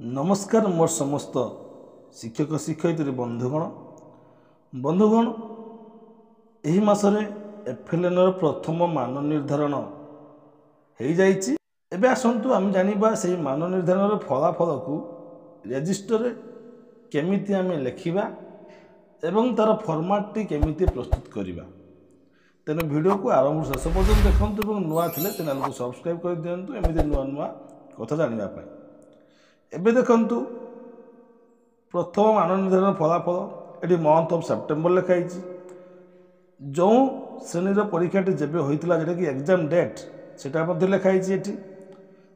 नमस्कार मोर समस्त शिक्षक शिक्षयित्री बंधुगण यही मासरे एफएलएन प्रथम मान निर्धारण हो जाइए। एबे आसंतु आम जानिबा से मान निर्धारण फलाफल को रजिस्टर केमिति आम लिखा एवं तार फॉर्मेट टी केमिति प्रस्तुत करवा। तेणु वीडियो को आरंभ शेष पर्यटन देखते और नुआ थे चैनल को सब्सक्राइब कर दिंतु एमती नुआ नुआ कथा जानापी। एबे देखंतु प्रथम मान निर्धारण फलाफल ये मंथ ऑफ सेप्टेम्बर लिखाई। जो श्रेणी परीक्षाटी जब होता जोटा कि एग्जाम डेट से लिखाई।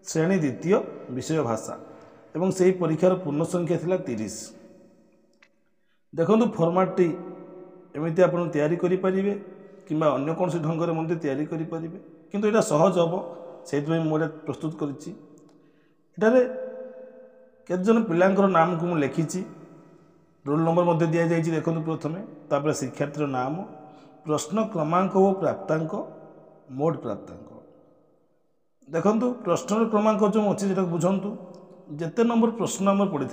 श्रेणी द्वितीय विषय भाषा एवं से परीक्षार पूर्ण संख्या थिला 30। देखो फॉर्मेटी एमती आप तैयारी करें कि अन्य कौन ढंग से तैयारी करें किंतु यहाँ सहज हम से मुझे प्रस्तुत करें। केतजन पिलांकर नाम को मुझे लिखी रोल नंबर दि जाए। देखो प्रथम तापर शिक्षार्थी नाम प्रश्न क्रमांक और प्राप्तांक मोड प्राप्तांक। देखो प्रश्न क्रमांक जो अच्छे जो बुझंतु जिते नंबर प्रश्न आम पड़ा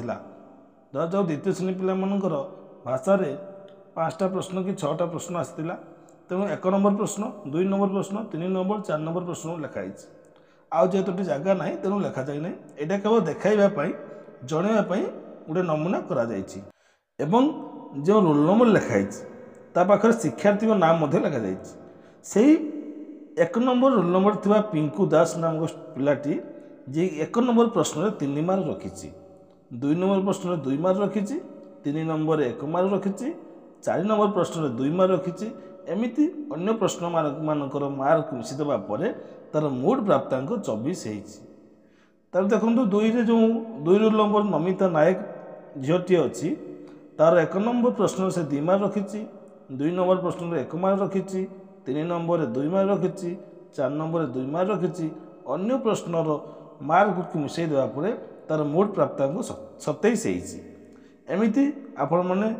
धर जाओ द्वितीय श्रेणी पिलाମାନଙ୍କର भाषा 5टा प्रश्न कि 6टा प्रश्न आसाला। तेणु 1 नंबर प्रश्न 2 नंबर प्रश्न 3 नंबर 4 नंबर प्रश्न लिखाई। आउ जेहेतु जगह ना तेणु लिखा जाए ना यहाँ केवल देखाइवाई जनवाई गोटे नमूना करा एवं जो रोल नंबर लिखाई पाखे शिक्षार्थी नाम लिखा जाए। 1 नंबर रोल नंबर थी पिंकू दास नामक पिलाटी जी 1 नंबर प्रश्न में 3 मार्क रखी, 2 नंबर प्रश्न में 2 मार्क रखी, 3 नंबर 1 मार्क रखी, 4 नंबर प्रश्न में 2 मार्क रखी। एमती अन्य प्रश्न मानकर मार्क मिशीदेवा तार मोड प्राप्तांक 24 हो। देखो 2 रोल नंबर नमिता नायक झीटी अच्छी तार 1 नंबर प्रश्न से 2 मार्क रखी, 2 नंबर प्रश्न में 1 मार्क रखी, 3 नंबर 2 मार्क रखी, 4 नंबर 2 मार्क रखी। अन्य प्रश्नर मार्क को मिसई देवा तार मोड प्राप्तांक 27 होमती। आपण मैंने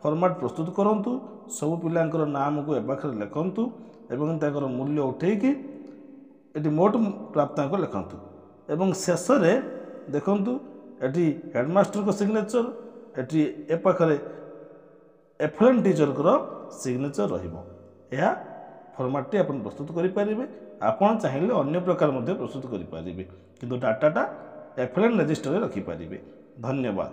फॉर्मेट प्रस्तुत करूँ सबू पिलांकर नाम को एपाखे लिखतु एवं ताकर मूल्य उठेकी ये मोट प्राप्तांक लिखतु एवं शेष देखु ये हेडमास्टर सिग्नेचर ये एपाखे एफएलएन टीचर सिग्नेचर रहा फॉर्मेट आप प्रस्तुत करेंगे। आपड़ चाहिए अन्य प्रकार प्रस्तुत करेंगे किंतु डाटाटा एफएलएन रजिस्टर रखिपारे। धन्यवाद।